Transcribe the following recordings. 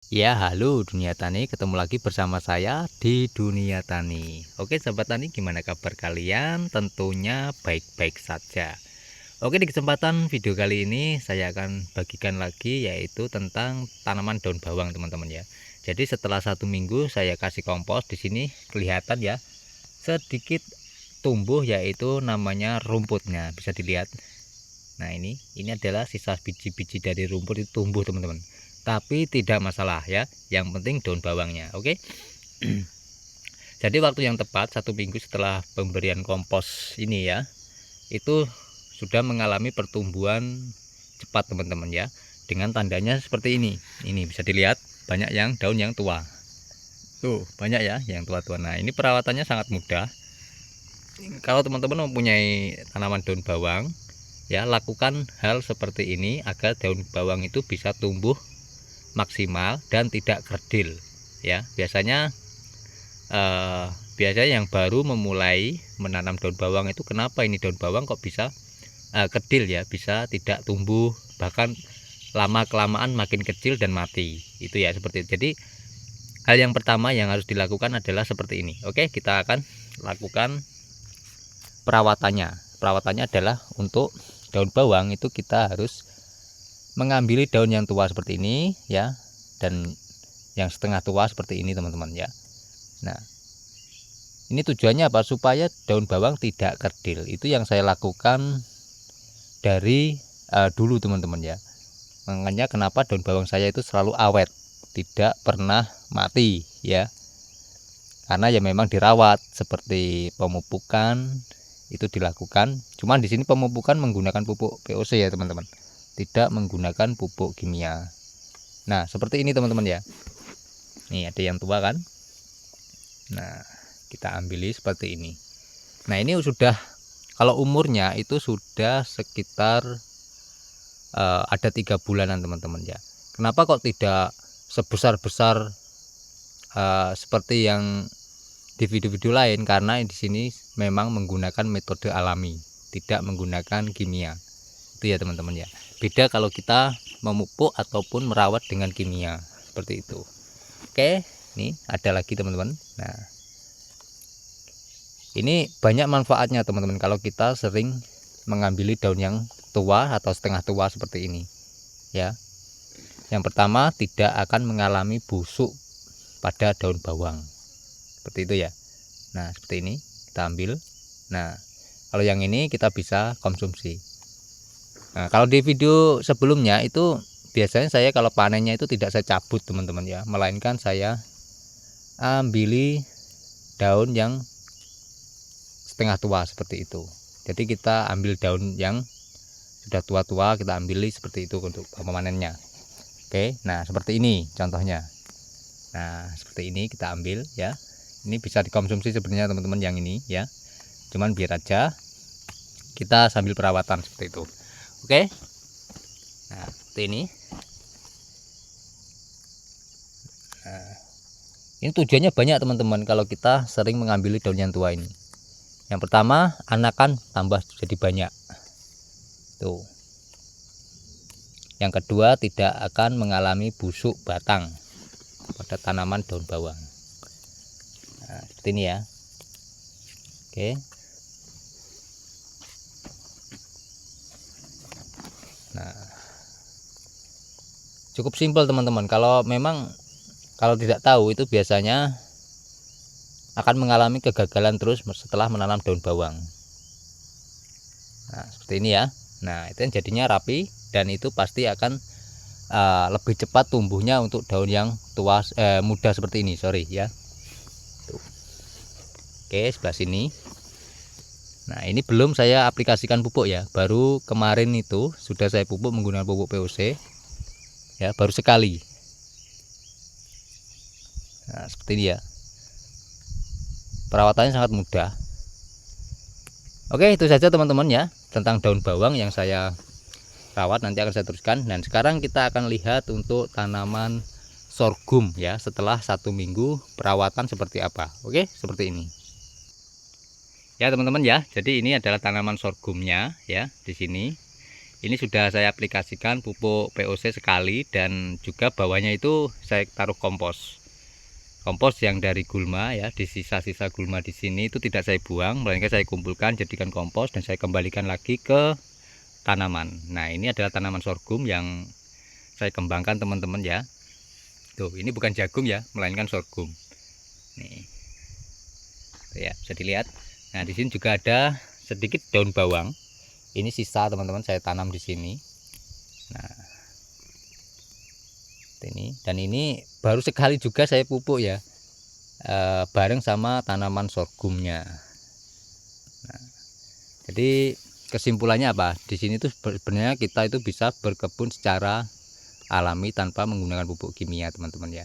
Ya, halo Dunia Tani, ketemu lagi bersama saya di Dunia Tani. Oke, sahabat tani, gimana kabar kalian? Tentunya baik-baik saja. Oke, di kesempatan video kali ini saya akan bagikan lagi yaitu tentang tanaman daun bawang, teman-teman ya. Jadi setelah 1 minggu saya kasih kompos, di sini kelihatan ya sedikit tumbuh yaitu namanya rumputnya, bisa dilihat. Nah, ini adalah sisa biji-biji dari rumput itu tumbuh, teman-teman. Tapi tidak masalah ya, yang penting daun bawangnya. Oke. Jadi waktu yang tepat 1 minggu setelah pemberian kompos ini ya, itu sudah mengalami pertumbuhan cepat, teman-teman ya. Dengan tandanya seperti ini. Ini bisa dilihat banyak yang daun yang tua. Tuh, banyak ya yang tua-tua. Nah, ini perawatannya sangat mudah. Kalau teman-teman mempunyai tanaman daun bawang, ya lakukan hal seperti ini agar daun bawang itu bisa tumbuh maksimal dan tidak kerdil ya. Biasanya yang baru memulai menanam daun bawang itu, kenapa ini daun bawang kok bisa kerdil ya, bisa tidak tumbuh, bahkan lama kelamaan makin kecil dan mati, itu ya seperti itu. Jadi hal yang pertama yang harus dilakukan adalah seperti ini. Oke, kita akan lakukan perawatannya adalah untuk daun bawang itu kita harus mengambil daun yang tua seperti ini ya, dan yang setengah tua seperti ini, teman-teman ya. Nah, ini tujuannya apa? Supaya daun bawang tidak kerdil. Itu yang saya lakukan dari dulu, teman-teman ya. Makanya kenapa daun bawang saya itu selalu awet, tidak pernah mati ya. Karena ya memang dirawat, seperti pemupukan itu dilakukan. Cuman di sini pemupukan menggunakan pupuk POC ya, teman-teman. Tidak menggunakan pupuk kimia. Nah, seperti ini, teman-teman ya. Nih ada yang tua kan. Nah, kita ambil seperti ini. Nah, ini sudah, kalau umurnya itu sudah sekitar ada 3 bulanan, teman-teman ya. Kenapa kok tidak sebesar-besar seperti yang di video-video lain? Karena di sini memang menggunakan metode alami, tidak menggunakan kimia. Itu ya, teman-teman ya. Beda kalau kita memupuk ataupun merawat dengan kimia, seperti itu. Oke, ini ada lagi, teman-teman. Nah, ini banyak manfaatnya, teman-teman, kalau kita sering mengambil daun yang tua atau setengah tua seperti ini ya. Yang pertama, tidak akan mengalami busuk pada daun bawang, seperti itu ya. Nah, seperti ini kita ambil. Nah, kalau yang ini kita bisa konsumsi. Nah, kalau di video sebelumnya itu biasanya saya kalau panennya itu tidak saya cabut, teman-teman ya, melainkan saya ambil daun yang setengah tua seperti itu. Jadi kita ambil daun yang sudah tua-tua, kita ambil seperti itu untuk pemanennya. Oke, nah seperti ini contohnya. Nah, seperti ini kita ambil ya. Ini bisa dikonsumsi sebenarnya, teman-teman, yang ini ya. Cuman biar aja kita sambil perawatan seperti itu. Oke. Nah, seperti ini. Nah, ini tujuannya banyak, teman-teman, kalau kita sering mengambil daun yang tua ini. Yang pertama, anakan tambah jadi banyak. Tuh. Yang kedua, tidak akan mengalami busuk batang pada tanaman daun bawang. Nah, seperti ini ya. Oke. Nah, cukup simpel, teman-teman. Kalau tidak tahu itu biasanya akan mengalami kegagalan terus setelah menanam daun bawang. Nah, seperti ini ya. Nah, itu jadinya rapi dan itu pasti akan lebih cepat tumbuhnya untuk daun yang tua muda seperti ini, sorry ya. Tuh. Oke, sebelah sini. Nah, ini belum saya aplikasikan pupuk ya, baru kemarin itu sudah saya pupuk menggunakan pupuk POC ya, baru sekali. Nah, seperti ini ya. Perawatannya sangat mudah. Oke, itu saja, teman-teman ya, tentang daun bawang yang saya rawat. Nanti akan saya teruskan. Dan sekarang kita akan lihat untuk tanaman sorghum ya, setelah 1 minggu perawatan seperti apa. Oke, seperti ini ya, teman-teman ya. Jadi ini adalah tanaman sorghumnya ya, di sini Ini sudah saya aplikasikan pupuk POC sekali, dan juga bawahnya itu saya taruh kompos yang dari gulma ya. Di sisa-sisa gulma di sini itu tidak saya buang, melainkan saya kumpulkan jadikan kompos dan saya kembalikan lagi ke tanaman. Nah, ini adalah tanaman sorghum yang saya kembangkan teman-teman ya. Tuh, ini bukan jagung ya, melainkan sorghum. Nih. Tuh ya, bisa dilihat. Nah, di sini juga ada sedikit daun bawang. Ini sisa teman-teman, saya tanam di sini. Nah, ini, dan ini baru sekali juga saya pupuk ya, bareng sama tanaman sorghumnya. Nah, jadi kesimpulannya apa? Di sini tuh sebenarnya kita itu bisa berkebun secara alami tanpa menggunakan pupuk kimia teman-teman ya.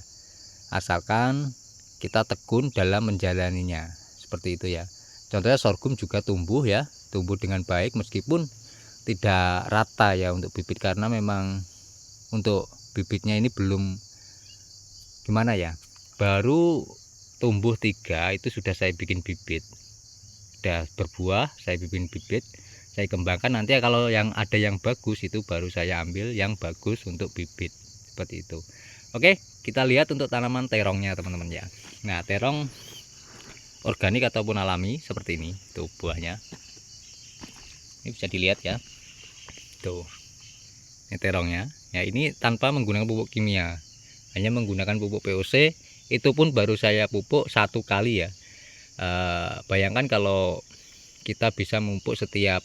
Asalkan kita tekun dalam menjalaninya, seperti itu ya. Contohnya sorghum juga tumbuh ya, tumbuh dengan baik meskipun tidak rata ya untuk bibit, karena memang untuk bibitnya ini belum gimana ya, baru tumbuh 3 itu sudah saya bikin bibit, sudah berbuah, saya bikin bibit, saya kembangkan. Nanti kalau yang ada yang bagus itu baru saya ambil yang bagus untuk bibit, seperti itu. Oke, kita lihat untuk tanaman terongnya teman-teman ya. Nah, terong organik ataupun alami seperti ini, tuh buahnya. Ini bisa dilihat ya, tuh ini terongnya ya. Ini tanpa menggunakan pupuk kimia, hanya menggunakan pupuk POC. Itu pun baru saya pupuk 1 kali ya. Bayangkan kalau kita bisa memupuk setiap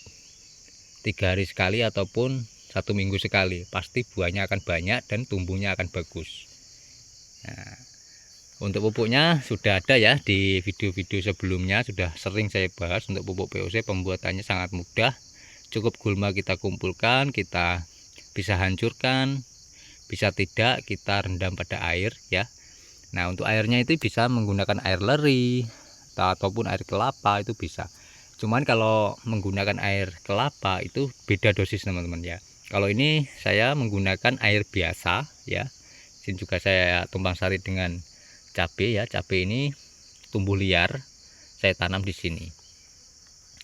3 hari sekali ataupun 1 minggu sekali, pasti buahnya akan banyak dan tumbuhnya akan bagus. Nah, untuk pupuknya sudah ada ya di video-video sebelumnya, sudah sering saya bahas. Untuk pupuk POC pembuatannya sangat mudah, cukup gulma kita kumpulkan, kita bisa hancurkan, bisa tidak kita rendam pada air ya. Nah, untuk airnya itu bisa menggunakan air leri ataupun air kelapa, itu bisa. Cuman kalau menggunakan air kelapa itu beda dosis teman-teman ya. Kalau ini saya menggunakan air biasa ya. Sini juga saya tumpang sari dengan cabai ya. Cabai ini tumbuh liar, saya tanam di sini.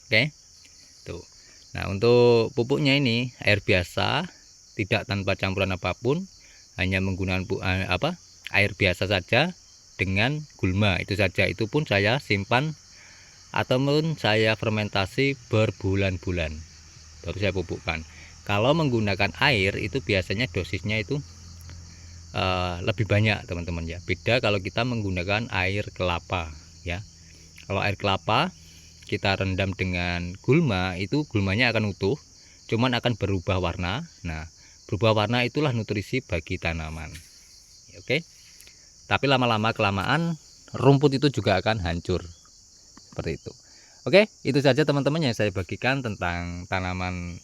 Oke, tuh. Nah, untuk pupuknya ini air biasa, tidak tanpa campuran apapun, hanya menggunakan air biasa saja dengan gulma, itu saja. Itu pun saya simpan ataupun saya fermentasi berbulan-bulan baru saya pupukkan. Kalau menggunakan air itu biasanya dosisnya itu lebih banyak teman-teman ya. Beda kalau kita menggunakan air kelapa ya. Kalau air kelapa kita rendam dengan gulma, itu gulmanya akan utuh, cuman akan berubah warna. Nah, berubah warna itulah nutrisi bagi tanaman. Oke. Tapi lama-lama kelamaan rumput itu juga akan hancur. Seperti itu. Oke, itu saja teman-teman yang saya bagikan tentang tanaman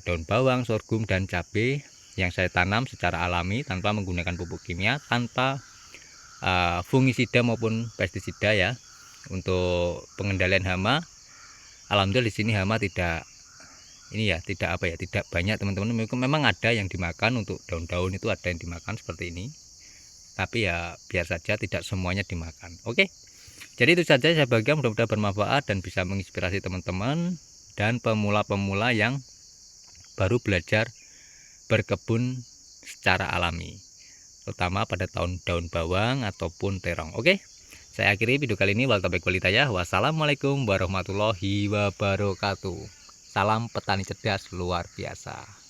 daun bawang, sorghum dan cabai yang saya tanam secara alami tanpa menggunakan pupuk kimia, tanpa fungisida maupun pestisida ya. Untuk pengendalian hama, alhamdulillah di sini hama tidak tidak banyak teman-teman. Memang ada yang dimakan, untuk daun-daun itu ada yang dimakan seperti ini, tapi ya biar saja, tidak semuanya dimakan. Oke, jadi itu saja saya bagikan, mudah-mudahan bermanfaat dan bisa menginspirasi teman-teman dan pemula-pemula yang baru belajar berkebun secara alami, terutama pada daun bawang ataupun terong. Oke, saya akhiri video kali ini. Wassalamualaikum warahmatullahi wabarakatuh. Salam petani cerdas luar biasa.